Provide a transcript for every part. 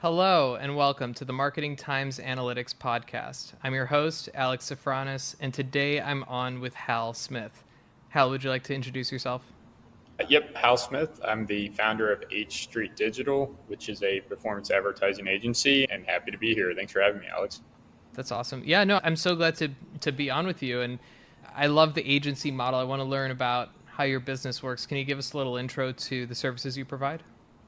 Hello, and welcome to the Marketing Times Analytics Podcast. I'm your host, Alex Sofronas, and today I'm on with Hal Smith. Hal, would you like to introduce yourself? Yep, Hal Smith. I'm the founder of H Street Digital, which is a performance advertising agency, and happy to be here. Thanks for having me, Alex. That's awesome. Yeah, no, I'm so glad to be on with you, and I love the agency model. I want to learn about how your business works. Can you give us a little intro to the services you provide?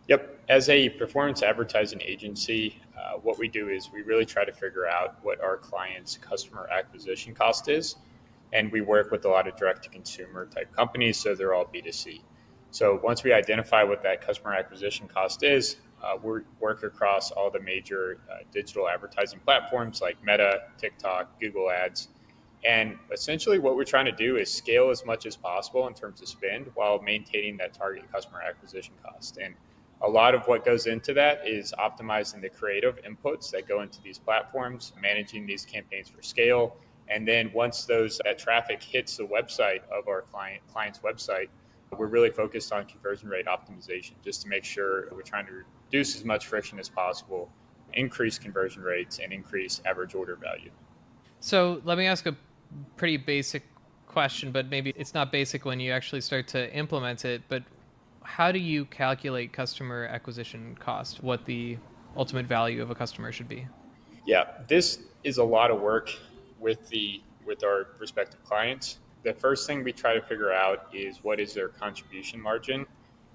Yep, as a performance advertising agency, what we do is we really try to figure out what our clients' customer acquisition cost is, and we work with a lot of direct-to-consumer type companies, so they're all B2C. So once we identify what that customer acquisition cost is, we work across all the major digital advertising platforms like Meta, TikTok, Google Ads. And essentially what we're trying to do is scale as much as possible in terms of spend while maintaining that target customer acquisition cost. And a lot of what goes into that is optimizing the creative inputs that go into these platforms, managing these campaigns for scale. And then once that traffic hits the website of our client's website, we're really focused on conversion rate optimization just to make sure we're trying to reduce as much friction as possible, increase conversion rates, and increase average order value. So let me ask a pretty basic question, but maybe it's not basic when you actually start to implement it. But how do you calculate customer acquisition cost? What the ultimate value of a customer should be? Yeah, this is a lot of work with our prospective clients. The first thing we try to figure out is what is their contribution margin.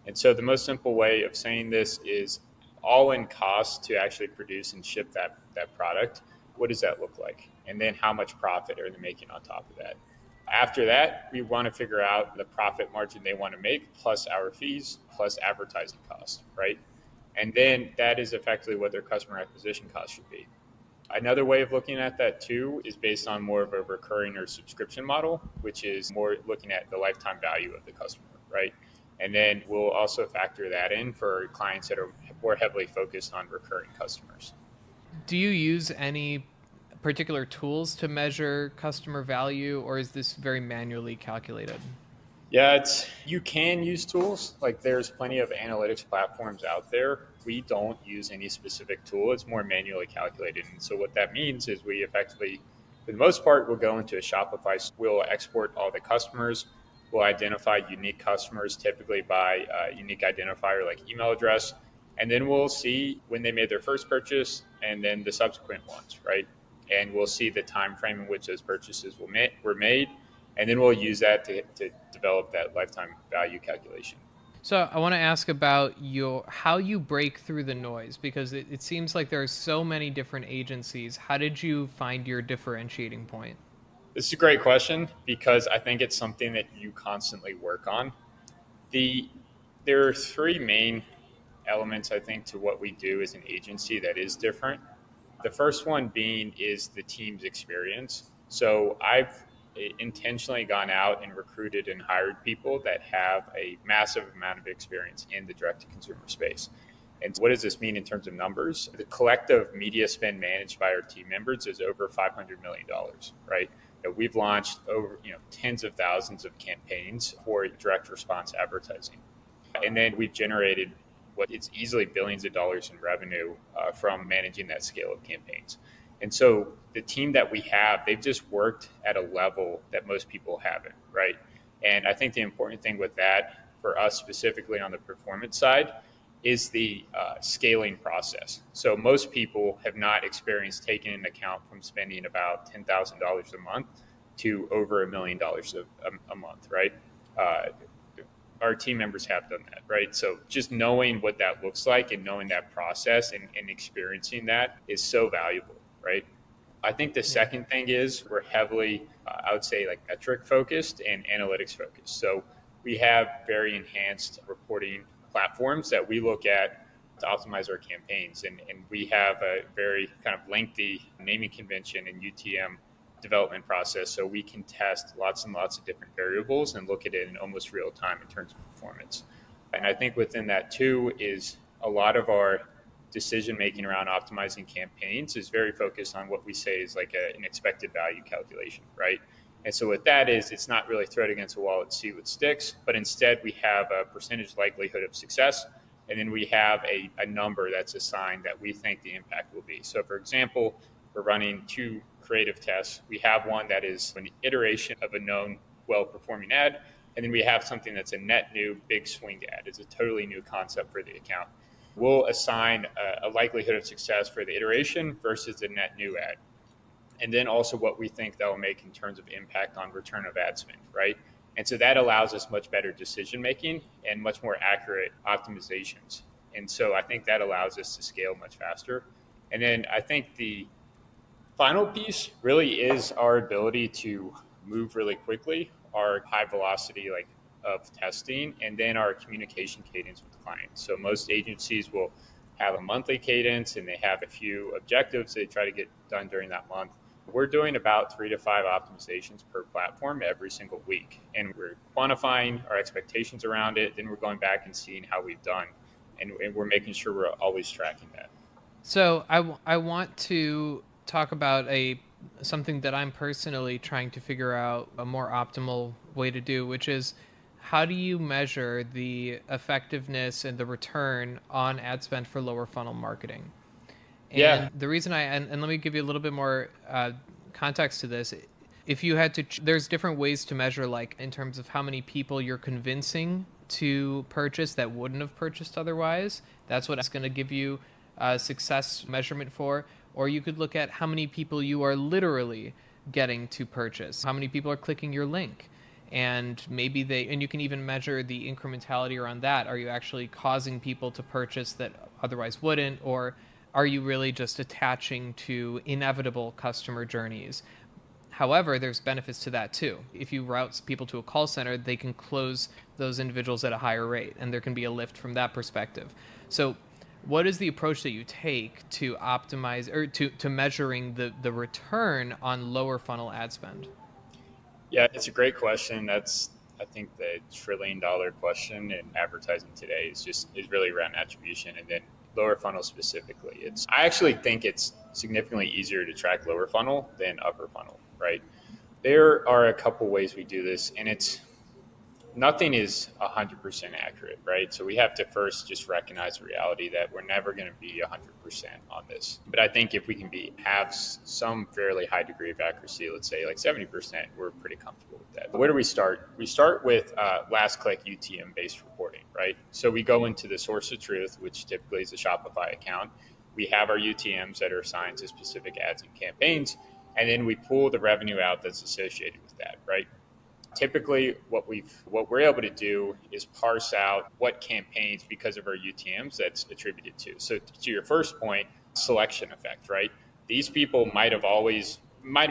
And so the most simple way of saying this is all in cost to actually produce and ship that product. What does that look like? And then how much profit are they making on top of that? After that, we want to figure out the profit margin they want to make plus our fees plus advertising costs, right? And then that is effectively what their customer acquisition cost should be. Another way of looking at that too is based on more of a recurring or subscription model, which is more looking at the lifetime value of the customer, right? And then we'll also factor that in for clients that are more heavily focused on recurring customers. Do you use any particular tools to measure customer value, or is this very manually calculated? Yeah, you can use tools. Like there's plenty of analytics platforms out there. We don't use any specific tool. It's more manually calculated. And so what that means is we effectively, for the most part, we'll go into a Shopify. We'll export all the customers. We'll identify unique customers, typically by a unique identifier like email address. And then we'll see when they made their first purchase and then the subsequent ones, right? And we'll see the time frame in which those purchases were made. And then we'll use that to develop that lifetime value calculation. So I want to ask about how you break through the noise, because it seems like there are so many different agencies. How did you find your differentiating point? This is a great question because I think it's something that you constantly work on. There are three main elements, I think, to what we do as an agency that is different. The first one being is the team's experience. So I've intentionally gone out and recruited and hired people that have a massive amount of experience in the direct-to-consumer space. And what does this mean in terms of numbers? The collective media spend managed by our team members is over $500 million, right? We've launched over tens of thousands of campaigns for direct response advertising. And then we've generated what it's easily billions of dollars in revenue from managing that scale of campaigns. And so the team that we have, they've just worked at a level that most people haven't, right? And I think the important thing with that for us specifically on the performance side is the scaling process. So most people have not experienced taking into account from spending about $10,000 a month to over $1 million a month, right? Our team members have done that, right? So just knowing what that looks like and knowing that process and experiencing that is so valuable, right? I think the second thing is we're heavily, I would say, like metric focused and analytics focused. So we have very enhanced reporting platforms that we look at to optimize our campaigns. And we have a very kind of lengthy naming convention and UTM development process, so we can test lots and lots of different variables and look at it in almost real time in terms of performance. And I think within that too is a lot of our decision making around optimizing campaigns is very focused on what we say is like an expected value calculation, right? And so what that is, it's not really throw it against a wall and see what sticks, but instead we have a percentage likelihood of success And then we have a number that's assigned that we think the impact will be. So for example, we're running 2 creative tests. We have one that is an iteration of a known well-performing ad, and then we have something that's a net new big swing ad. It's a totally new concept for the account. We'll assign a likelihood of success for the iteration versus the net new ad. And then also what we think that will make in terms of impact on return of ad spend, right? And so that allows us much better decision making and much more accurate optimizations. And so I think that allows us to scale much faster. And then I think the final piece really is our ability to move really quickly, our high velocity of testing, and then our communication cadence with the client. So most agencies will have a monthly cadence and they have a few objectives they try to get done during that month. We're doing about 3 to 5 optimizations per platform every single week, and we're quantifying our expectations around it. Then we're going back and seeing how we've done, and we're making sure we're always tracking that. So I want to talk about something that I'm personally trying to figure out a more optimal way to do, which is how do you measure the effectiveness and the return on ad spend for lower funnel marketing? And Yeah. the reason and let me give you a little bit more context to this. If you had to, there's different ways to measure, like in terms of how many people you're convincing to purchase that wouldn't have purchased otherwise. That's what it's going to give you success measurement for. Or you could look at how many people you are literally getting to purchase, how many people are clicking your link. And and you can even measure the incrementality around that. Are you actually causing people to purchase that otherwise wouldn't? Or are you really just attaching to inevitable customer journeys? However, there's benefits to that too. If you route people to a call center, they can close those individuals at a higher rate, and there can be a lift from that perspective. So what is the approach that you take to optimize or to measuring the return on lower funnel ad spend? Yeah, it's a great question. That's, I think, the $1 trillion question in advertising today is really around attribution, and then lower funnel specifically. I actually think it's significantly easier to track lower funnel than upper funnel, right? There are a couple ways we do this, and nothing is 100% accurate, right? So we have to first just recognize the reality that we're never going to be 100% on this. But I think if we can have some fairly high degree of accuracy, let's say like 70%, we're pretty comfortable with that. But where do we start? We start with last click UTM based reporting, right? So we go into the source of truth, which typically is a Shopify account. We have our UTMs that are assigned to specific ads and campaigns, and then we pull the revenue out that's associated with that, right? Typically, what we're able to do is parse out what campaigns, because of our UTMs, that's attributed to. So to your first point, selection effect, right? These people might have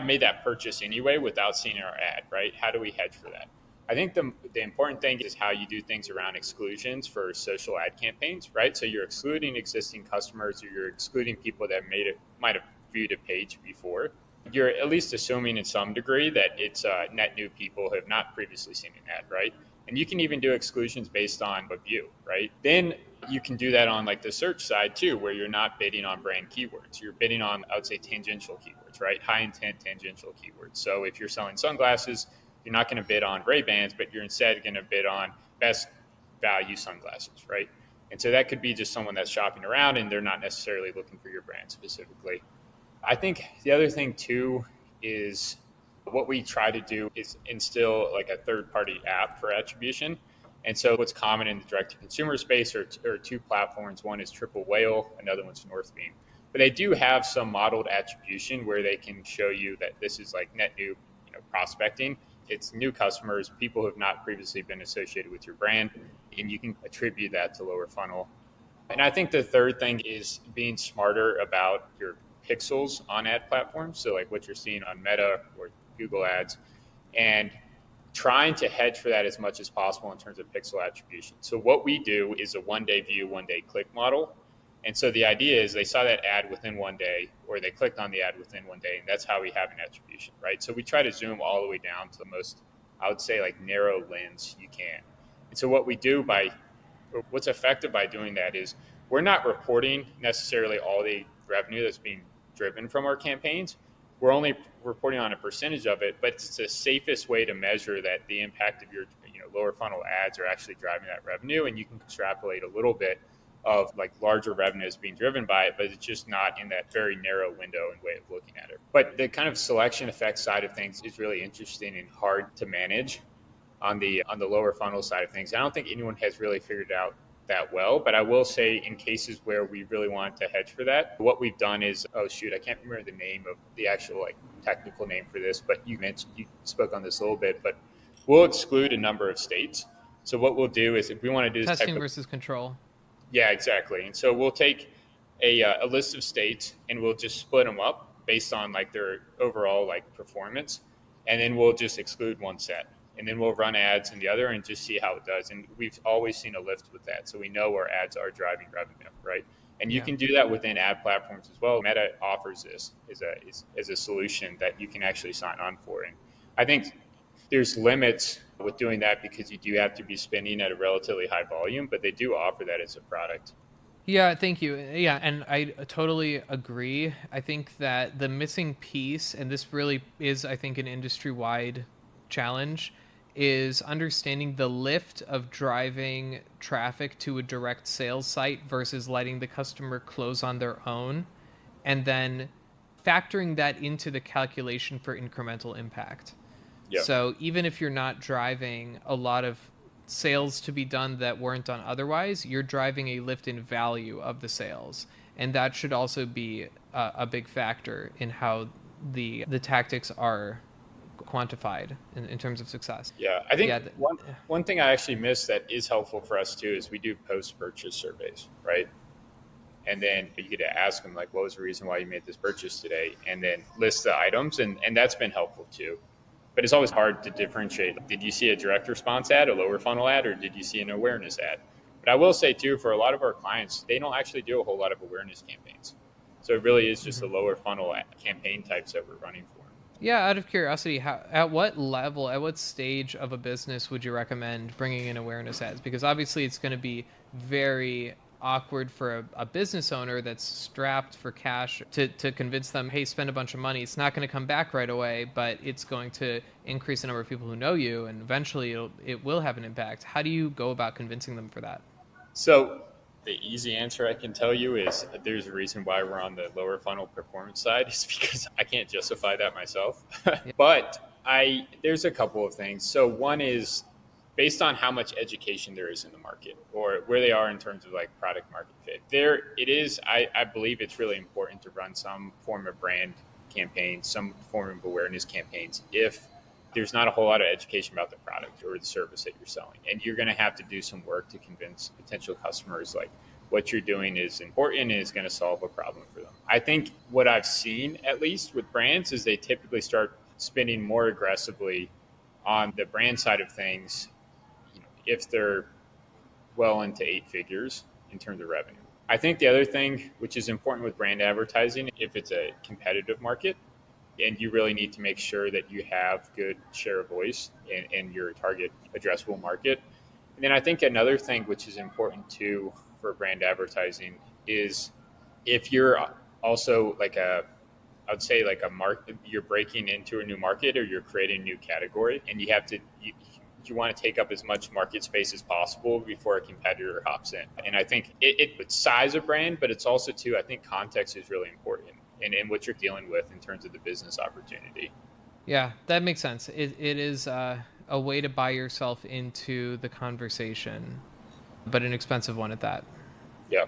made that purchase anyway without seeing our ad, right? How do we hedge for that? I think the important thing is how you do things around exclusions for social ad campaigns, right? So you're excluding existing customers, or you're excluding people that might have viewed a page before. You're at least assuming in some degree that it's net new people who have not previously seen an ad, right? And you can even do exclusions based on a view, right? Then you can do that on like the search side too, where you're not bidding on brand keywords. You're bidding on, I would say, tangential keywords, right? High intent tangential keywords. So if you're selling sunglasses, you're not going to bid on Ray-Bans, but you're instead going to bid on best value sunglasses, right? And so that could be just someone that's shopping around and they're not necessarily looking for your brand specifically. I think the other thing too is what we try to do is instill like a third-party app for attribution. And so what's common in the direct-to-consumer space are 2 platforms. One is Triple Whale, another one's Northbeam. But they do have some modeled attribution where they can show you that this is like net new, prospecting. It's new customers, people who have not previously been associated with your brand, and you can attribute that to lower funnel. And I think the third thing is being smarter about your pixels on ad platforms. So like what you're seeing on Meta or Google ads, and trying to hedge for that as much as possible in terms of pixel attribution. So what we do is a 1-day view, 1-day click model. And so the idea is they saw that ad within 1 day, or they clicked on the ad within 1 day, and that's how we have an attribution, right? So we try to zoom all the way down to the most, I would say, like narrow lens you can. And so what we do what's effective by doing that is we're not reporting necessarily all the revenue that's being driven from our campaigns. We're only reporting on a percentage of it, but it's the safest way to measure that the impact of your lower funnel ads are actually driving that revenue, and you can extrapolate a little bit of like larger revenues being driven by it, but it's just not in that very narrow window and way of looking at it. But the kind of selection effect side of things is really interesting and hard to manage on the lower funnel side of things. I don't think anyone has really figured it out that well, but I will say in cases where we really want to hedge for that, what we've done is, oh shoot, I can't remember the name of the actual like technical name for this, but you spoke on this a little bit, but we'll exclude a number of states. So what we'll do is if we want to do this Testing versus control. Yeah, exactly. And so we'll take a list of states and we'll just split them up based on like their overall like performance, and then we'll just exclude one set, and then we'll run ads in the other and just see how it does. And we've always seen a lift with that, so we know our ads are driving revenue, right? And you can do that within ad platforms as well. Meta offers this as a solution that you can actually sign on for. And I think there's limits with doing that because you do have to be spending at a relatively high volume, but they do offer that as a product. Yeah, thank you. Yeah, and I totally agree. I think that the missing piece, and this really is, I think, an industry-wide challenge, is understanding the lift of driving traffic to a direct sales site versus letting the customer close on their own, and then factoring that into the calculation for incremental impact. Yep. So even if you're not driving a lot of sales to be done that weren't done otherwise, you're driving a lift in value of the sales. And that should also be a big factor in how the tactics are quantified in terms of success. Yeah, I think one thing I actually missed that is helpful for us too is we do post-purchase surveys, right? And then you get to ask them like, what was the reason why you made this purchase today? And then list the items, and that's been helpful too. But it's always hard to differentiate. Did you see a direct response ad, a lower funnel ad, or did you see an awareness ad? But I will say too, for a lot of our clients, they don't actually do a whole lot of awareness campaigns. So it really is just the lower funnel campaign types that we're running for. Yeah, out of curiosity, at what level, at what stage of a business would you recommend bringing in awareness ads? Because obviously it's going to be very awkward for a business owner that's strapped for cash to convince them, hey, spend a bunch of money. It's not going to come back right away, but it's going to increase the number of people who know you, and eventually it will have an impact. How do you go about convincing them for that? So the easy answer I can tell you is there's a reason why we're on the lower funnel performance side is because I can't justify that myself. But there's a couple of things. So one is based on how much education there is in the market or where they are in terms of like product market fit. I believe it's really important to run some form of brand campaign, some form of awareness campaigns if there's not a whole lot of education about the product or the service that you're selling. And you're going to have to do some work to convince potential customers like what you're doing is important and is going to solve a problem for them. I think what I've seen, at least with brands, is they typically start spending more aggressively on the brand side of things, if they're well into 8 figures in terms of revenue. I think the other thing, which is important with brand advertising, if it's a competitive market, and you really need to make sure that you have good share of voice in your target addressable market. And then I think another thing which is important too for brand advertising is if you're also like I would say like a market, you're breaking into a new market or you're creating a new category, and you have to you want to take up as much market space as possible before a competitor hops in. And I think it's size of brand, but it's also too, I think context is really important in what you're dealing with in terms of the business opportunity. Yeah, that makes sense. It is a way to buy yourself into the conversation, but an expensive one at that. Yeah.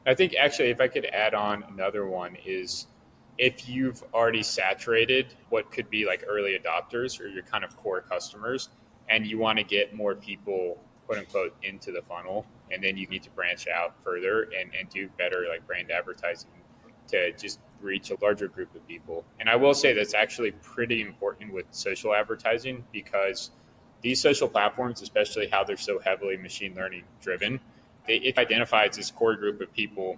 I think actually, if I could add on another one is if you've already saturated what could be like early adopters or your kind of core customers, and you want to get more people, quote unquote, into the funnel, and then you need to branch out further and do better like brand advertising to just reach a larger group of people. And I will say that's actually pretty important with social advertising because these social platforms, especially how they're so heavily machine learning driven, it identifies this core group of people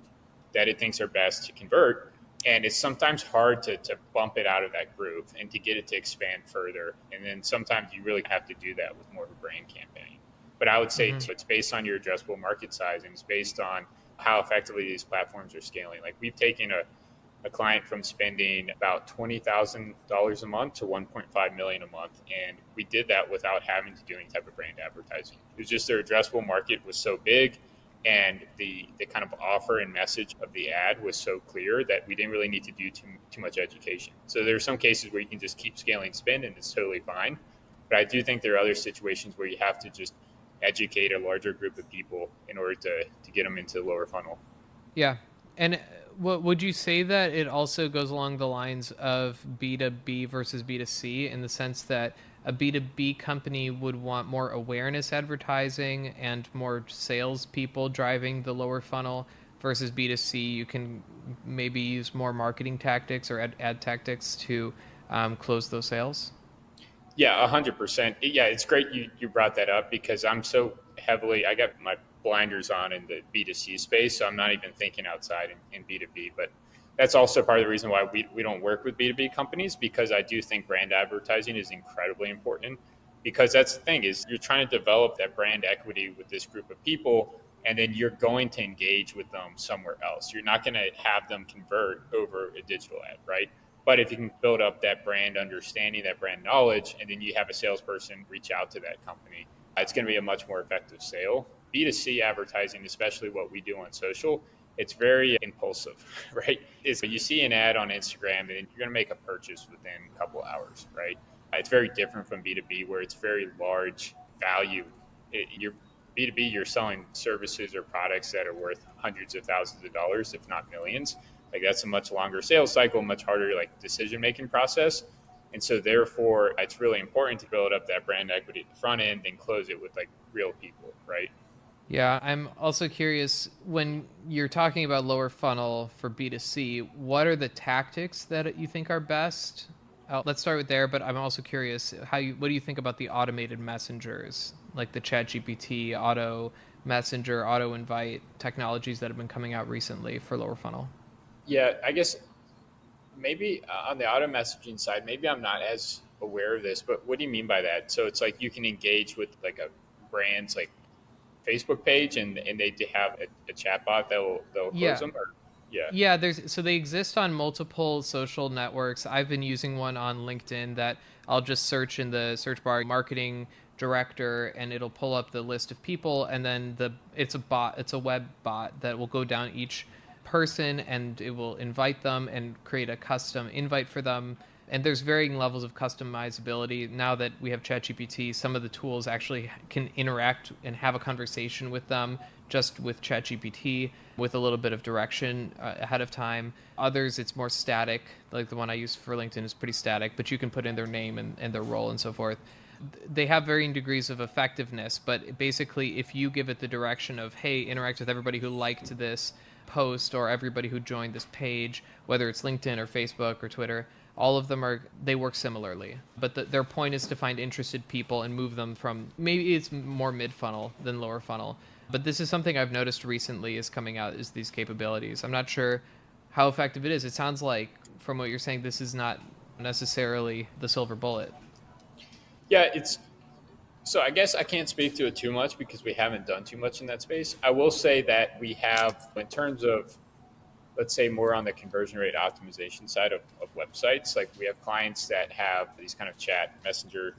that it thinks are best to convert. And it's sometimes hard to bump it out of that group and to get it to expand further. And then sometimes you really have to do that with more of a brand campaign. But I would say it's based on your addressable market size, and it's based on how effectively these platforms are scaling. Like we've taken a client from spending about $20,000 a month to $1.5 million a month. And we did that without having to do any type of brand advertising. It was just their addressable market was so big And the kind of offer and message of the ad was so clear that we didn't really need to do too much education. So there are some cases where you can just keep scaling spend and it's totally fine. But I do think there are other situations where you have to just educate a larger group of people in order to get them into the lower funnel. Yeah. And what would you say that it also goes along the lines of B2B versus B2C, in the sense that a B2B company would want more awareness advertising and more salespeople driving the lower funnel, versus B2C, you can maybe use more marketing tactics or ad tactics to close those sales? Yeah, 100%. Yeah, it's great you brought that up because I got my blinders on in the B2C space, so I'm not even thinking outside in B2B. But that's also part of the reason why we don't work with B2B companies, because I do think brand advertising is incredibly important. Because that's the thing, is you're trying to develop that brand equity with this group of people, and then you're going to engage with them somewhere else. You're not going to have them convert over a digital ad, right? But if you can build up that brand understanding, that brand knowledge, and then you have a salesperson reach out to that company, it's going to be a much more effective sale. B2C advertising, especially what we do on social, it's very impulsive, right? You see an ad on Instagram and you're going to make a purchase within a couple hours, right? It's very different from B2B, where it's very large value. You're B2B, you're selling services or products that are worth hundreds of thousands of dollars, if not millions. Like, that's a much longer sales cycle, much harder like decision making process. And so therefore it's really important to build up that brand equity at the front end and close it with like real people, right? Yeah, I'm also curious, when you're talking about lower funnel for B2C, what are the tactics that you think are best? Let's start with there, but I'm also curious what do you think about the automated messengers, like the ChatGPT, auto messenger, auto invite technologies that have been coming out recently for lower funnel? Yeah, I guess maybe on the auto messaging side, maybe I'm not as aware of this, but what do you mean by that? So it's like you can engage with like a brand's like Facebook page, and they have a chat bot that will close Yeah. them, or yeah. Yeah, they exist on multiple social networks. I've been using one on LinkedIn that I'll just search in the search bar marketing director, and it'll pull up the list of people, and then it's a web bot that will go down each person, and it will invite them and create a custom invite for them. And there's varying levels of customizability. Now that we have ChatGPT, some of the tools actually can interact and have a conversation with them just with ChatGPT, with a little bit of direction ahead of time. Others, it's more static. Like the one I use for LinkedIn is pretty static, but you can put in their name and their role and so forth. They have varying degrees of effectiveness, but basically, if you give it the direction of, hey, interact with everybody who liked this post or everybody who joined this page, whether it's LinkedIn or Facebook or Twitter, all of them they work similarly. But their point is to find interested people and move them from, maybe it's more mid funnel than lower funnel. But this is something I've noticed recently is coming out, is these capabilities. I'm not sure how effective it is. It sounds like, from what you're saying, this is not necessarily the silver bullet. Yeah, it's so I guess I can't speak to it too much because we haven't done too much in that space. I will say that we have, in terms of, let's say, more on the conversion rate optimization side of websites, like we have clients that have these kind of chat messenger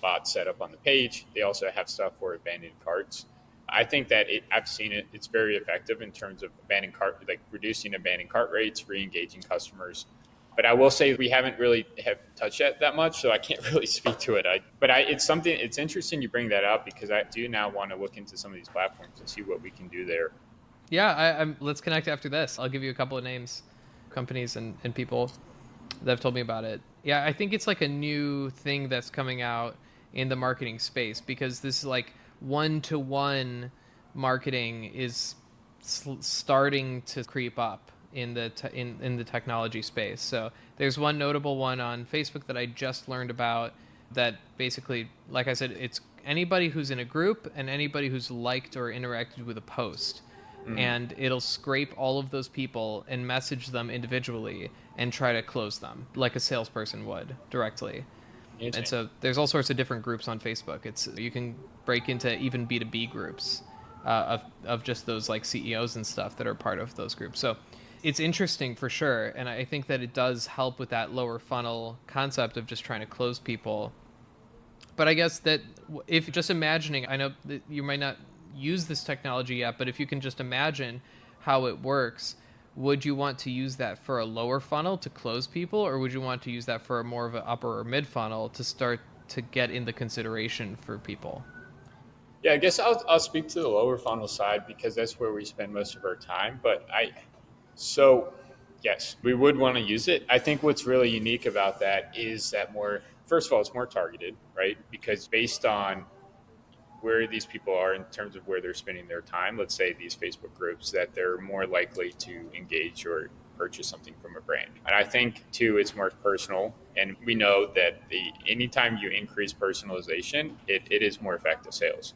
bots set up on the page. They also have stuff for abandoned carts. I think that I've seen it. It's very effective in terms of abandoned cart, like reducing abandoned cart rates, re-engaging customers. But I will say we haven't really have touched that much, so I can't really speak to it. It's something. It's interesting you bring that up because I do now want to look into some of these platforms and see what we can do there. Yeah, let's connect after this. I'll give you a couple of names, companies and people that have told me about it. Yeah, I think it's like a new thing that's coming out in the marketing space, because this is like one-to-one marketing is starting to creep up in the in the technology space. So there's one notable one on Facebook that I just learned about, that basically, like I said, it's anybody who's in a group and anybody who's liked or interacted with a post. And it'll scrape all of those people and message them individually and try to close them like a salesperson would directly. And so there's all sorts of different groups on Facebook. You can break into even B2B groups of just those like CEOs and stuff that are part of those groups. So it's interesting for sure. And I think that it does help with that lower funnel concept of just trying to close people. But I guess that if just imagining, I know that you might not used this technology yet, but if you can just imagine how it works, would you want to use that for a lower funnel to close people, or would you want to use that for a more of an upper or mid funnel to start to get into consideration for people? Yeah, I guess I'll speak to the lower funnel side because that's where we spend most of our time. So yes, we would want to use it. I think what's really unique about that is that first of all, it's more targeted, right? Because based on where these people are in terms of where they're spending their time, let's say these Facebook groups, that they're more likely to engage or purchase something from a brand. And I think too, it's more personal. And we know that anytime you increase personalization, it is more effective sales.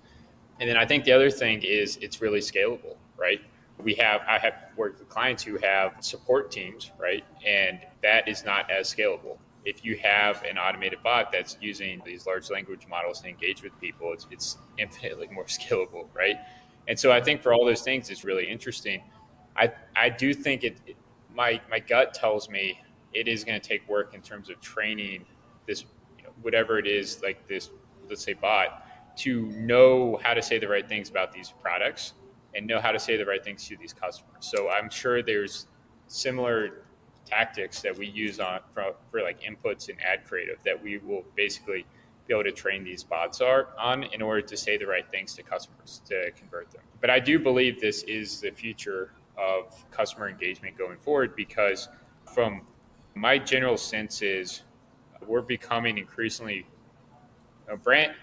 And then I think the other thing is it's really scalable, right? I have worked with clients who have support teams, right? And that is not as scalable. If you have an automated bot that's using these large language models to engage with people, it's infinitely more scalable, right? And so I think for all those things, it's really interesting. I do think my gut tells me it is going to take work in terms of training this, whatever it is, like this, let's say bot, to know how to say the right things about these products and know how to say the right things to these customers. So I'm sure there's similar tactics that we use for like inputs and ad creative that we will basically be able to train these bots on in order to say the right things to customers to convert them. But I do believe this is the future of customer engagement going forward because from my general sense is we're becoming increasingly brand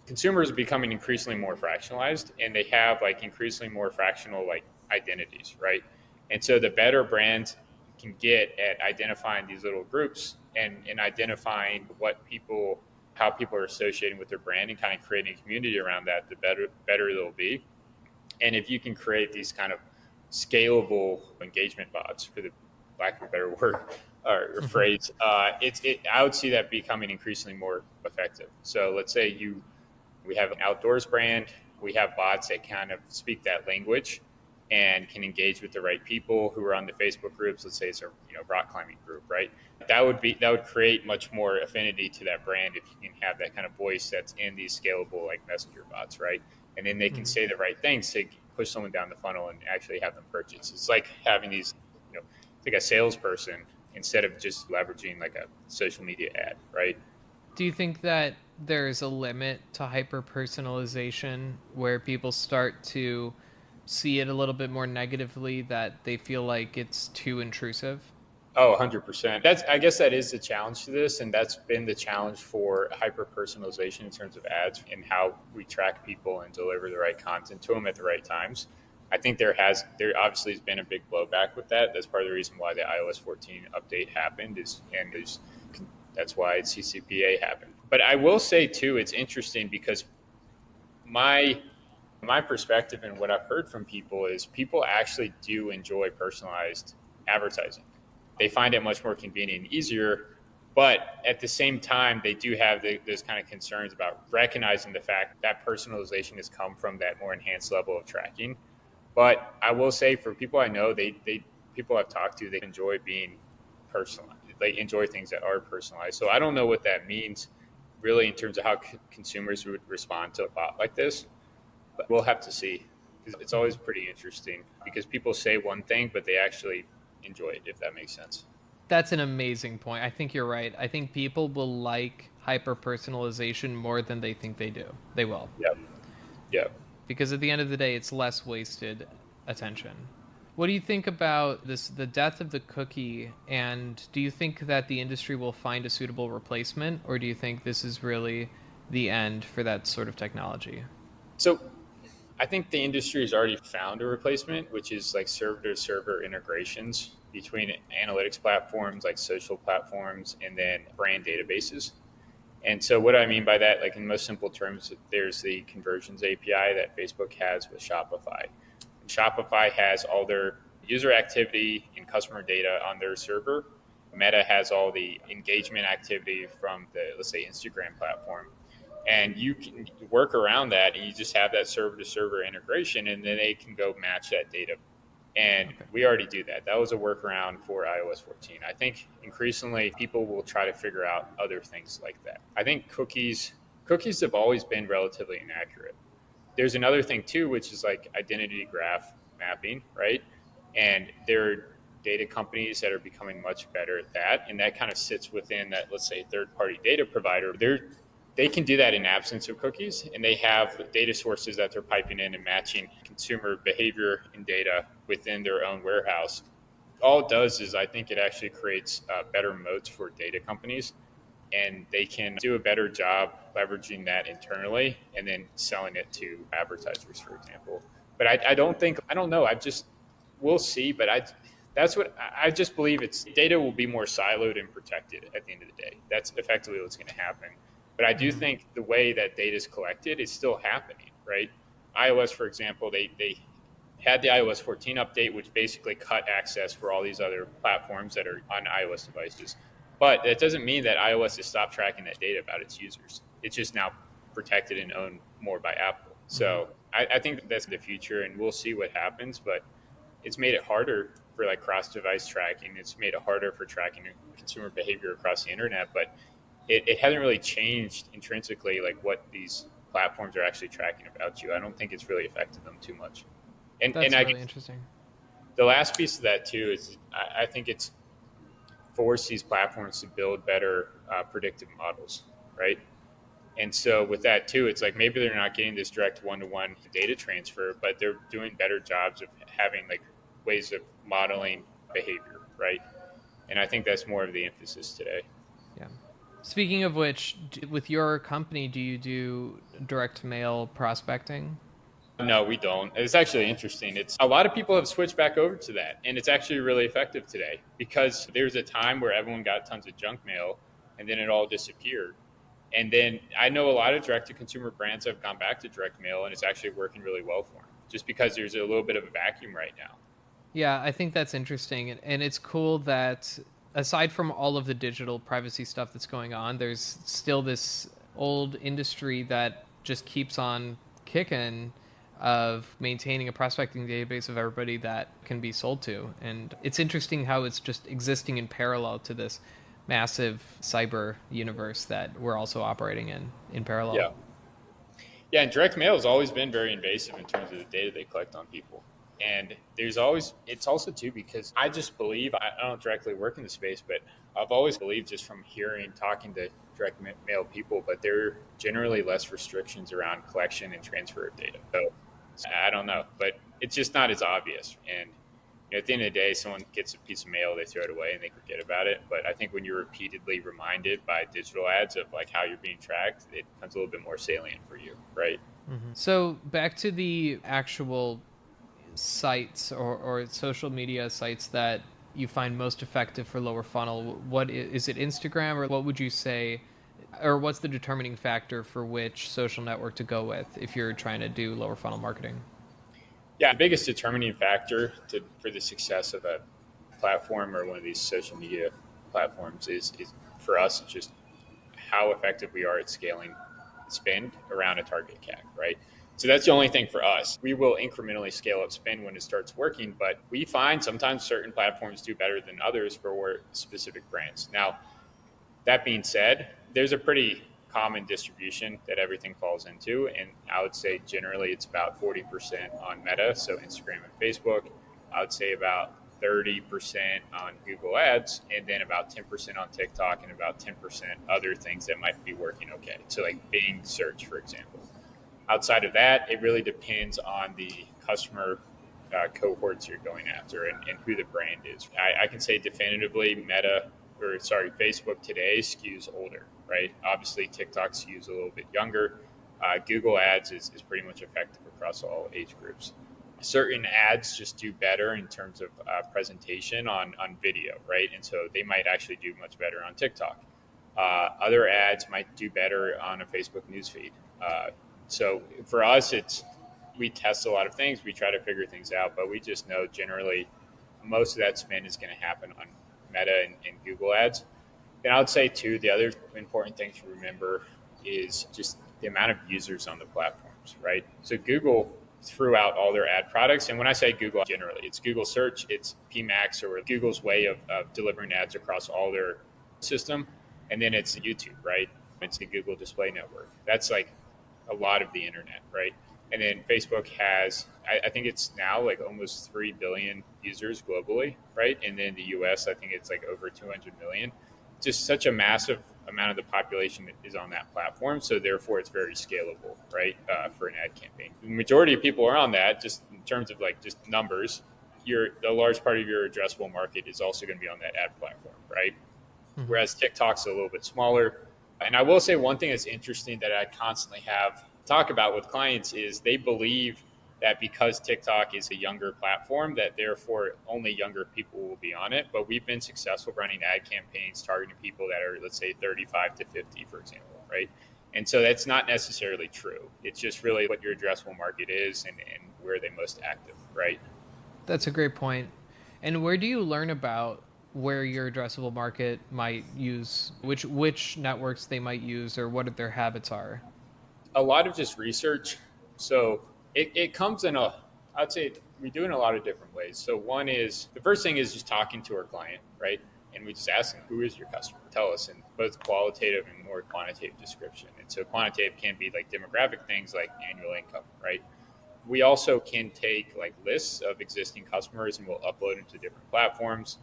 consumers are becoming increasingly more fractionalized and they have like increasingly more fractional like identities, right? And so the better brands can get at identifying these little groups and identifying how people are associating with their brand and kind of creating a community around that, the better they'll be. And if you can create these kind of scalable engagement bots, for the lack of a better word or phrase, I would see that becoming increasingly more effective. So let's say we have an outdoors brand, we have bots that kind of speak that language and can engage with the right people who are on the Facebook groups. Let's say it's a rock climbing group, right? That would create much more affinity to that brand if you can have that kind of voice that's in these scalable like messenger bots, right? And then they can say the right things to push someone down the funnel and actually have them purchase. It's like having it's like a salesperson instead of just leveraging like a social media ad, right? Do you think that there's a limit to hyper personalization where people start to see it a little bit more negatively, that they feel like it's too intrusive? Oh, 100%. I guess that is the challenge to this, and that's been the challenge for hyper personalization in terms of ads and how we track people and deliver the right content to them at the right times. I think there obviously has been a big blowback with that. That's part of the reason why the iOS 14 update happened that's why CCPA happened. But I will say too, it's interesting because my perspective and what I've heard from people is people actually do enjoy personalized advertising. They find it much more convenient and easier, but at the same time, they do have those kind of concerns about recognizing the fact that personalization has come from that more enhanced level of tracking. But I will say, for people I know, people I've talked to, they enjoy being personalized. They enjoy things that are personalized. So I don't know what that means, really, in terms of how consumers would respond to a bot like this. But we'll have to see. It's always pretty interesting because people say one thing, but they actually enjoy it, if that makes sense. That's an amazing point. I think you're right. I think people will like hyper personalization more than they think they do. They will. Yeah. Yeah. Because at the end of the day, it's less wasted attention. What do you think about the death of the cookie, and do you think that the industry will find a suitable replacement, or do you think this is really the end for that sort of technology? So I think the industry has already found a replacement, which is like server to server integrations between analytics platforms like social platforms and then brand databases. And so what I mean by that, like in most simple terms, there's the conversions API that Facebook has with Shopify. And Shopify has all their user activity and customer data on their server. Meta has all the engagement activity from let's say, Instagram platform. And you can work around that and you just have that server to server integration and then they can go match that data. And Okay. we already do that. That was a workaround for iOS 14. I think increasingly people will try to figure out other things like that. I think cookies have always been relatively inaccurate. there's another thing too, which is like identity graph mapping, right? And there are data companies that are becoming much better at that, and that kind of sits within that, let's say, third-party data provider. They can do that in absence of cookies, and they have data sources that they're piping in and matching consumer behavior and data within their own warehouse. All it does is, I think, it actually creates better moats for data companies, and they can do a better job leveraging that internally and then selling it to advertisers, for example. But I don't think, I don't know. We'll see. But that's what I just believe. It's data will be more siloed and protected at the end of the day. That's effectively what's going to happen. But I do think the way that data is collected is still happening, right? iOS, for example, they had the iOS 14 update, which basically cut access for all these other platforms that are on iOS devices. But that doesn't mean that iOS has stopped tracking that data about its users. It's just now protected and owned more by Apple. So I think that's the future, and we'll see what happens. But it's made it harder for like cross-device tracking. It's made it harder for tracking consumer behavior across the internet. But it hasn't really changed intrinsically like what these platforms are actually tracking about you. I don't think it's really affected them too much. That's really interesting. The last piece of that too is I think it's forced these platforms to build better predictive models, right? And so with that too, it's like maybe they're not getting this direct one-to-one data transfer, but they're doing better jobs of having like ways of modeling behavior, right? And I think that's more of the emphasis today. Yeah. Speaking of which, with your company, do you do direct mail prospecting? No, we don't. It's actually interesting. It's a lot of people have switched back over to that, and it's actually really effective today because there's a time where everyone got tons of junk mail, and then it all disappeared. And then I know a lot of direct-to-consumer brands have gone back to direct mail, and it's actually working really well for them, just because there's a little bit of a vacuum right now. Yeah, I think that's interesting, and it's cool that aside from all of the digital privacy stuff that's going on, there's still this old industry that just keeps on kicking of maintaining a prospecting database of everybody that can be sold to. And it's interesting how it's just existing in parallel to this massive cyber universe that we're also operating in parallel. Yeah. Yeah, and direct mail has always been very invasive in terms of the data they collect on people. And it's also too, because I just believe, I don't directly work in the space, but I've always believed just from talking to direct mail people, but there are generally less restrictions around collection and transfer of data. So I don't know, but it's just not as obvious. And at the end of the day, someone gets a piece of mail, they throw it away and they forget about it. But I think when you're repeatedly reminded by digital ads of like how you're being tracked, it becomes a little bit more salient for you, right? So back to the actual sites or social media sites that you find most effective for lower funnel. What is it, Instagram, or what would you say, or what's the determining factor for which social network to go with if you're trying to do lower funnel marketing? Yeah, the biggest determining factor for the success of a platform or one of these social media platforms is for us, it's just how effective we are at scaling spend around a target CAC, right? So that's the only thing for us. We will incrementally scale up spend when it starts working, but we find sometimes certain platforms do better than others for specific brands. Now, that being said, there's a pretty common distribution that everything falls into. And I would say generally it's about 40% on Meta, so Instagram and Facebook. I would say about 30% on Google Ads, and then about 10% on TikTok, and about 10% other things that might be working okay. So like Bing search, for example. Outside of that, it really depends on the customer cohorts you're going after and who the brand is. I can say definitively Facebook today skews older, right? Obviously, TikTok skews a little bit younger. Google Ads is pretty much effective across all age groups. Certain ads just do better in terms of presentation on video, right? And so they might actually do much better on TikTok. Other ads might do better on a Facebook newsfeed. So for us, we test a lot of things. We try to figure things out, but we just know generally most of that spend is going to happen on Meta and Google Ads. And I would say too, the other important thing to remember is just the amount of users on the platforms, right? So Google threw out all their ad products. And when I say Google, generally, it's Google Search, it's PMax, or Google's way of delivering ads across all their system. And then it's YouTube, right? It's the Google Display Network. That's like a lot of the internet, right? And then Facebook has, I think it's now like almost 3 billion users globally, right? And then the US, I think it's like over 200 million. Just such a massive amount of the population is on that platform. So therefore it's very scalable, right? For an ad campaign. The majority of people are on that, just in terms of like just numbers. A large part of your addressable market is also going to be on that ad platform, right? Mm-hmm. Whereas TikTok's a little bit smaller. And I will say one thing that's interesting that I constantly have talk about with clients is they believe that because TikTok is a younger platform, that therefore only younger people will be on it. But we've been successful running ad campaigns targeting people that are, let's say, 35 to 50, for example, right? And so that's not necessarily true. It's just really what your addressable market is and where they're most active, right? That's a great point. And where do you learn about where your addressable market might use, which networks they might use, or what their habits are? A lot of just research. So it comes in I'd say we do it in a lot of different ways. So one is, the first thing is just talking to our client, right? And we just ask them, who is your customer? Tell us in both qualitative and more quantitative description. And so quantitative can be like demographic things like annual income, right? We also can take like lists of existing customers and we'll upload them to different platforms.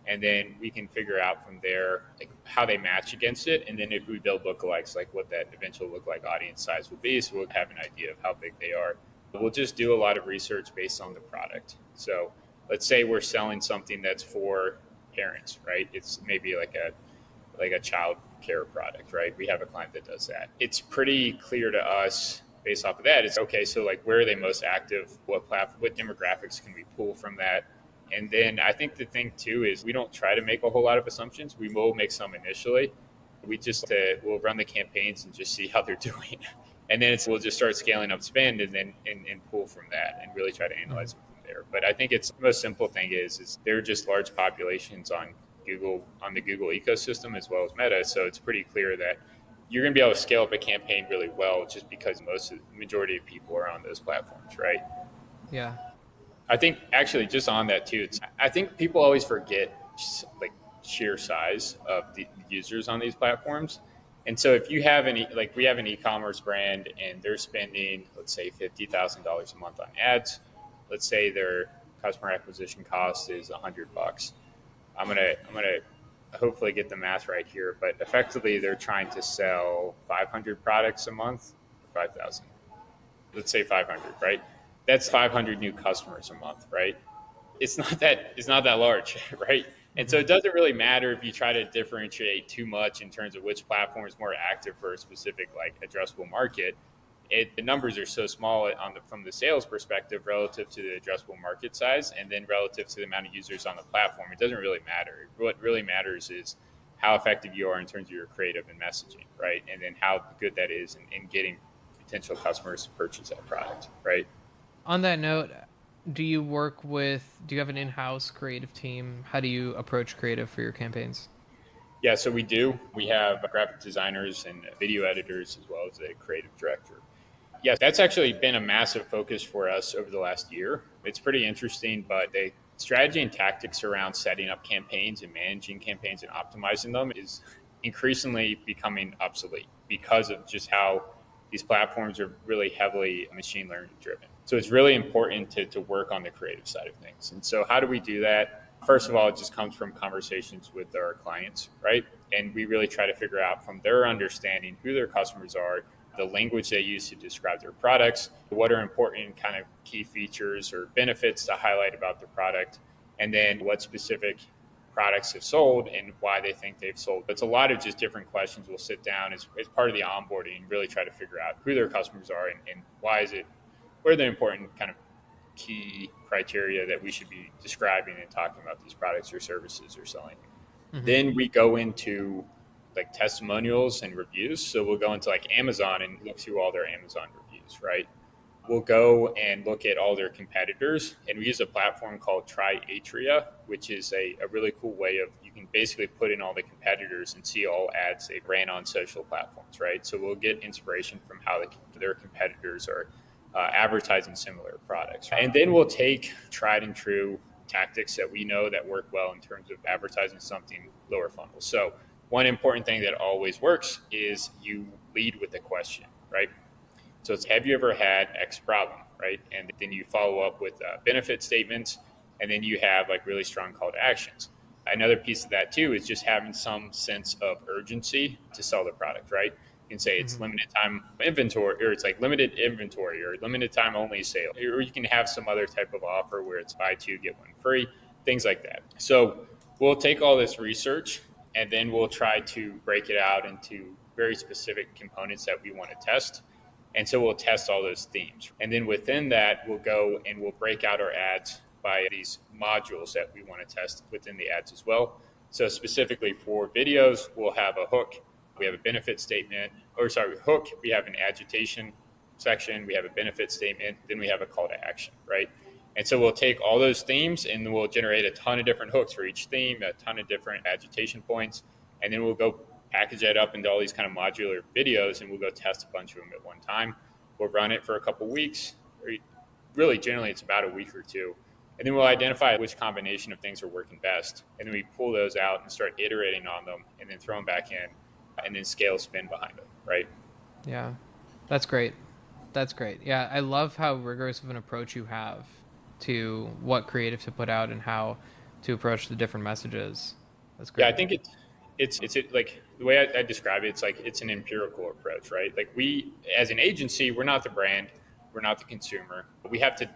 And then we can figure out from there like how they match against it. And then if we build lookalikes, like what that eventual lookalike audience size will be, so we'll have an idea of how big they are. But we'll just do a lot of research based on the product. So let's say we're selling something that's for parents, right? It's maybe like a child care product, right? We have a client that does that. It's pretty clear to us based off of that. It's okay. So like, where are they most active? What demographics can we pull from that? And then I think the thing too is we don't try to make a whole lot of assumptions. We will make some initially. We'll run the campaigns and just see how they're doing. And then we'll just start scaling up spend and then and pull from that and really try to analyze them from there. But I think it's the most simple thing is they're just large populations on the Google ecosystem as well as Meta. So it's pretty clear that you're going to be able to scale up a campaign really well just because the majority of people are on those platforms, right? Yeah. I think actually just on that too, I think people always forget like sheer size of the users on these platforms. And so if you have like we have an e-commerce brand and they're spending, let's say $50,000 a month on ads, let's say their customer acquisition cost is $100. I'm gonna hopefully get the math right here, but effectively they're trying to sell 500 products a month, 5,000. Let's say 500, right? That's 500 new customers a month, right? It's not that large, right? And so it doesn't really matter if you try to differentiate too much in terms of which platform is more active for a specific like addressable market. The numbers are so small from the sales perspective relative to the addressable market size, and then relative to the amount of users on the platform. It doesn't really matter. What really matters is how effective you are in terms of your creative and messaging, right? And then how good that is in getting potential customers to purchase that product, right? On that note, do you have an in-house creative team? How do you approach creative for your campaigns? Yeah, so we do. We have graphic designers and video editors as well as a creative director. Yeah, that's actually been a massive focus for us over the last year. It's pretty interesting, but the strategy and tactics around setting up campaigns and managing campaigns and optimizing them is increasingly becoming obsolete because of just how these platforms are really heavily machine learning driven. So it's really important to work on the creative side of things. And so how do we do that? First of all, it just comes from conversations with our clients, right? And we really try to figure out from their understanding who their customers are, the language they use to describe their products, what are important kind of key features or benefits to highlight about the product, and then what specific products have sold and why they think they've sold. It's a lot of just different questions. We'll sit down as part of the onboarding and really try to figure out who their customers are and why what are the important kind of key criteria that we should be describing and talking about these products or services or selling. Mm-hmm. Then we go into like testimonials and reviews. So we'll go into like Amazon and look through all their Amazon reviews, right? We'll go and look at all their competitors, and we use a platform called TriAtria, which is a really cool way of, you can basically put in all the competitors and see all ads they ran on social platforms, right? So we'll get inspiration from how their competitors are advertising similar products. And then we'll take tried and true tactics that we know that work well in terms of advertising something lower funnel. So one important thing that always works is you lead with a question, right? So it's, have you ever had X problem, right? And then you follow up with benefit statements, and then you have like really strong call to actions. Another piece of that too is just having some sense of urgency to sell the product, right? You can say it's Hmm. limited time inventory, or it's like limited inventory, or limited time only sale, or you can have some other type of offer where it's buy two, get one free, things like that. So we'll take all this research and then we'll try to break it out into very specific components that we want to test. And so we'll test all those themes. And then within that, we'll go and we'll break out our ads by these modules that we want to test within the ads as well. So specifically for videos, we'll have a hook, we have a benefit statement, or sorry, hook, we have an agitation section, we have a benefit statement, then we have a call to action, right? And so we'll take all those themes and we'll generate a ton of different hooks for each theme, a ton of different agitation points, and then we'll go package that up into all these kind of modular videos and we'll go test a bunch of them at one time. We'll run it for a couple weeks, or really generally it's about a week or two. And then we'll identify which combination of things are working best. And then we pull those out and start iterating on them and then throw them back in and then scale spin behind them, right? Yeah, that's great. That's great. Yeah, I love how rigorous of an approach you have to what creative to put out and how to approach the different messages. That's Yeah, I great. think it's like the way I describe it, it's like it's an empirical approach, right? Like we, as an agency, we're not the brand, we're not the consumer. But we have to,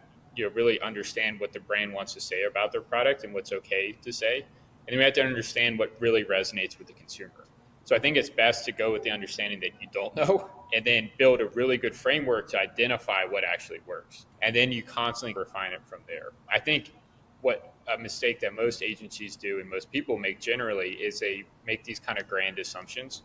really understand what the brand wants to say about their product and what's okay to say, and then we have to understand what really resonates with the consumer. So I think it's best to go with the understanding that you don't know, and then build a really good framework to identify what actually works, and then you constantly refine it from there. I think what a mistake that most agencies do and most people make generally is they make these kind of grand assumptions,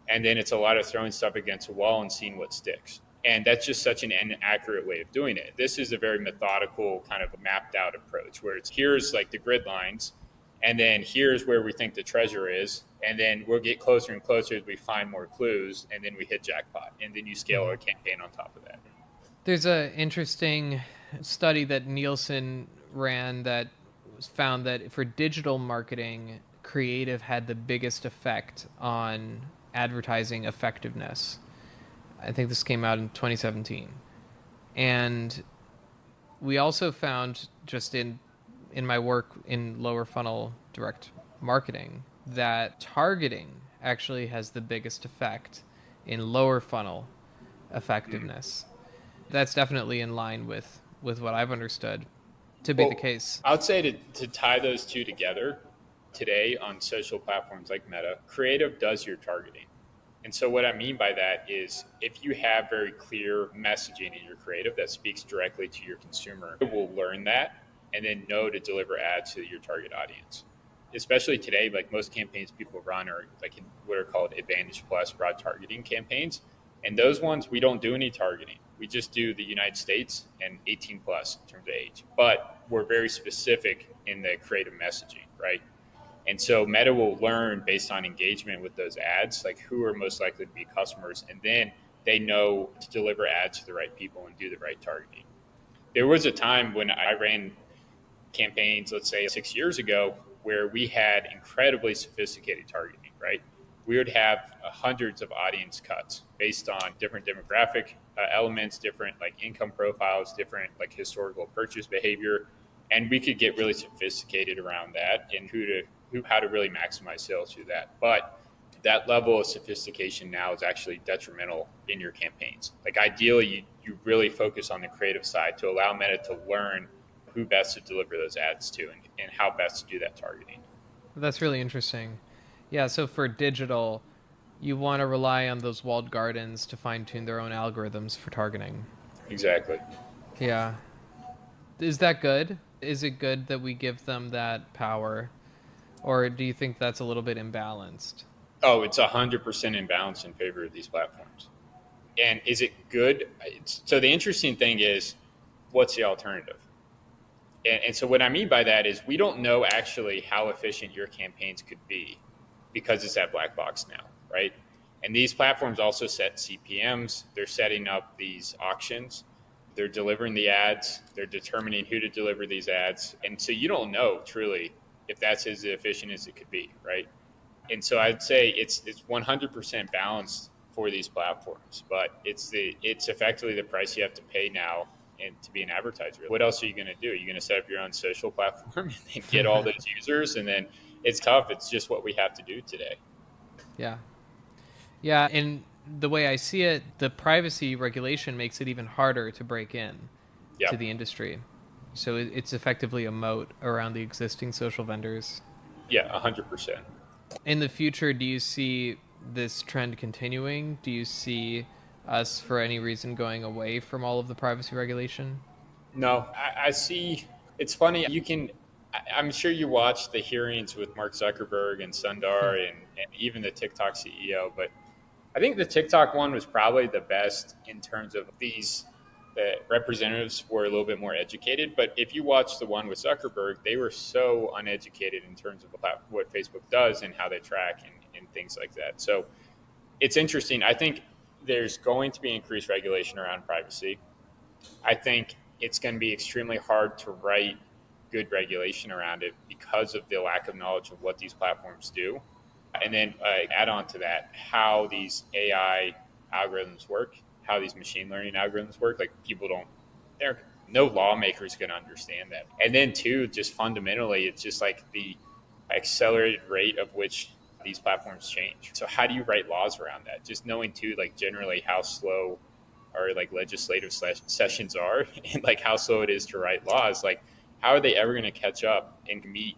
and then it's a lot of throwing stuff against a wall and seeing what sticks, and that's just such an inaccurate way of doing it. This is a very methodical kind of mapped out approach where it's, here's like the grid lines, and then here's where we think the treasure is, and then we'll get closer and closer as we find more clues, and then we hit jackpot, and then you scale Hmm. a campaign on top of that. There's a interesting study that Nielsen ran that found that for digital marketing, creative had the biggest effect on advertising effectiveness. I think this came out in 2017. And we also found just in my work in lower funnel direct marketing that targeting actually has the biggest effect in lower funnel effectiveness. That's definitely in line with what I've understood to be the Well, case. I would say to tie those two together today on social platforms like Meta, creative does your targeting. And so, what I mean by that is if you have very clear messaging in your creative that speaks directly to your consumer, it will learn that and then know to deliver ads to your target audience. Especially today, like most campaigns people run are like what are called Advantage Plus broad targeting campaigns. And those ones, we don't do any targeting. We just do the United States and 18 plus in terms of age. But we're very specific in the creative messaging, right? And so Meta will learn based on engagement with those ads, like who are most likely to be customers. And then they know to deliver ads to the right people and do the right targeting. There was a time when I ran campaigns, let's say 6 years ago, where we had incredibly sophisticated targeting, right? We would have hundreds of audience cuts based on different demographic elements, different like income profiles, different like historical purchase behavior, and we could get really sophisticated around that and how to really maximize sales through that. But that level of sophistication now is actually detrimental in your campaigns. Like ideally, you really focus on the creative side to allow Meta to learn who best to deliver those ads to and how best to do that targeting. That's really interesting. Yeah, so for digital, you want to rely on those walled gardens to fine tune their own algorithms for targeting. Exactly. Yeah. Is that good? Is it good that we give them that power? Or do you think that's a little bit imbalanced? Oh, it's 100% imbalance in favor of these platforms. And is it good? So the interesting thing is, what's the alternative? And so what I mean by that is we don't know actually how efficient your campaigns could be because it's that black box now, right? And these platforms also set CPMs. They're setting up these auctions. They're delivering the ads. They're determining who to deliver these ads. And so you don't know truly if that's as efficient as it could be, right? And so I'd say it's 100% balanced for these platforms, but it's effectively the price you have to pay now and to be an advertiser. What else are you going to do? Are you going to set up your own social platform and get all those users? And then it's tough. It's just what we have to do today. Yeah. Yeah. And the way I see it, the privacy regulation makes it even harder to break in to the industry. So it's effectively a moat around the existing social vendors. Yeah, 100%. In the future, do you see this trend continuing? Do you see us, for any reason, going away from all of the privacy regulation? No, I see. It's funny. I'm sure you watched the hearings with Mark Zuckerberg and Sundar and even the TikTok CEO, but I think the TikTok one was probably the best in terms of the representatives were a little bit more educated. But if you watch the one with Zuckerberg, they were so uneducated in terms of what Facebook does and how they track and things like that. So it's interesting. I think there's going to be increased regulation around privacy. I think it's going to be extremely hard to write good regulation around it because of the lack of knowledge of what these platforms do. And then add on to that, how these AI algorithms work, how these machine learning algorithms work. Like no lawmaker is going to understand that. And then too, just fundamentally, it's just like the accelerated rate of which these platforms change. So how do you write laws around that? Just knowing too, like generally how slow our like legislative sessions are and like how slow it is to write laws. Like how are they ever going to catch up and meet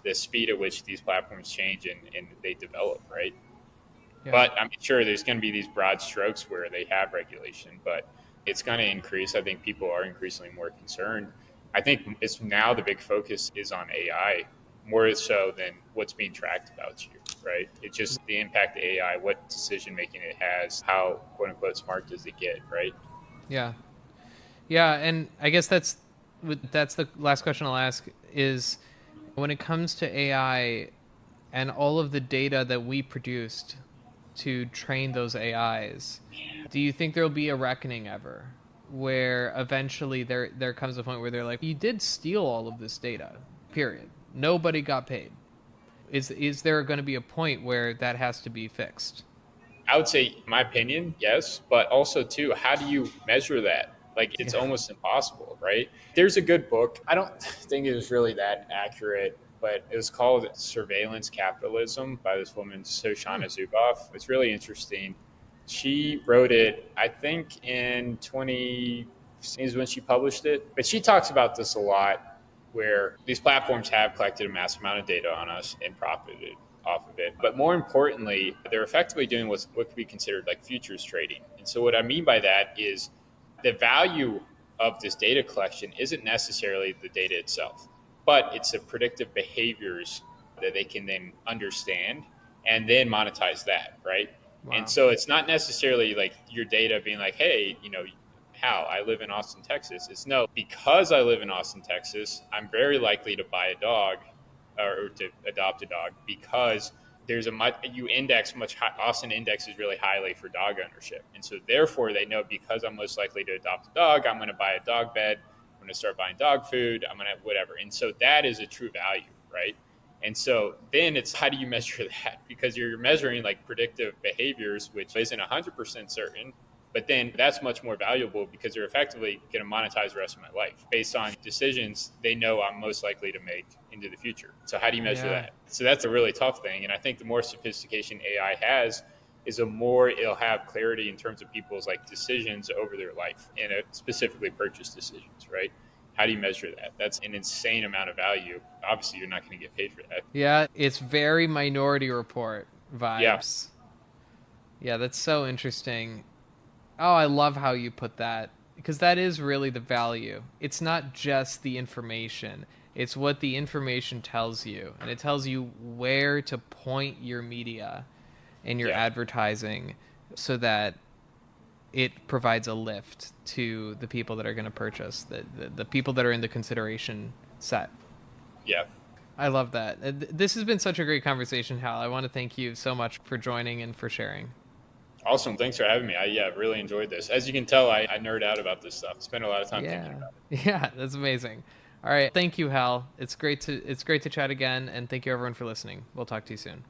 the speed at which these platforms change and they develop, right? Yeah. But I'm sure there's going to be these broad strokes where they have regulation, but it's going to increase. I think people are increasingly more concerned. I think it's now the big focus is on AI more so than what's being tracked about you, right? It's just the impact of AI, what decision making it has, how quote unquote smart does it get, right? Yeah. Yeah, and I guess that's the last question I'll ask is, when it comes to AI and all of the data that we produced to train those AIs, do you think there'll be a reckoning ever where eventually there comes a point where they're like, you did steal all of this data, period. Nobody got paid. Is there going to be a point where that has to be fixed? I would say, in my opinion, yes, but also too, how do you measure that? Like it's almost impossible, right? There's a good book. I don't think it was really that accurate, but it was called Surveillance Capitalism by this woman, Shoshana Zuboff. It's really interesting. She wrote it, I think in 20 is when she published it. But she talks about this a lot, where these platforms have collected a massive amount of data on us and profited off of it. But more importantly, they're effectively doing what could be considered like futures trading. And so what I mean by that is the value of this data collection isn't necessarily the data itself, but it's the predictive behaviors that they can then understand and then monetize that, right? Wow. And so it's not necessarily like your data being like, hey, Hal, I live in Austin, Texas. It's no, because I live in Austin, Texas, I'm very likely to buy a dog or to adopt a dog because Austin indexes really highly for dog ownership. And so therefore they know because I'm most likely to adopt a dog, I'm going to buy a dog bed. I'm going to start buying dog food. I'm going to whatever. And so that is a true value, right? And so then it's how do you measure that? Because you're measuring like predictive behaviors, which isn't 100% certain. But then that's much more valuable because they're effectively going to monetize the rest of my life based on decisions they know I'm most likely to make into the future. So how do you measure that? So that's a really tough thing. And I think the more sophistication AI has is the more it'll have clarity in terms of people's like decisions over their life and specifically purchase decisions, right? How do you measure that? That's an insane amount of value. Obviously, you're not going to get paid for that. Yeah, it's very Minority Report vibes. Yeah, that's so interesting. Oh, I love how you put that, because that is really the value. It's not just the information. It's what the information tells you, and it tells you where to point your media and your advertising so that it provides a lift to the people that are going to purchase, the people that are in the consideration set. Yeah. I love that. This has been such a great conversation, Hal. I want to thank you so much for joining and for sharing. Awesome. Thanks for having me. I really enjoyed this. As you can tell, I nerd out about this stuff. Spend a lot of time thinking about it. Yeah, that's amazing. All right. Thank you, Hal. It's great to chat again, and thank you everyone for listening. We'll talk to you soon.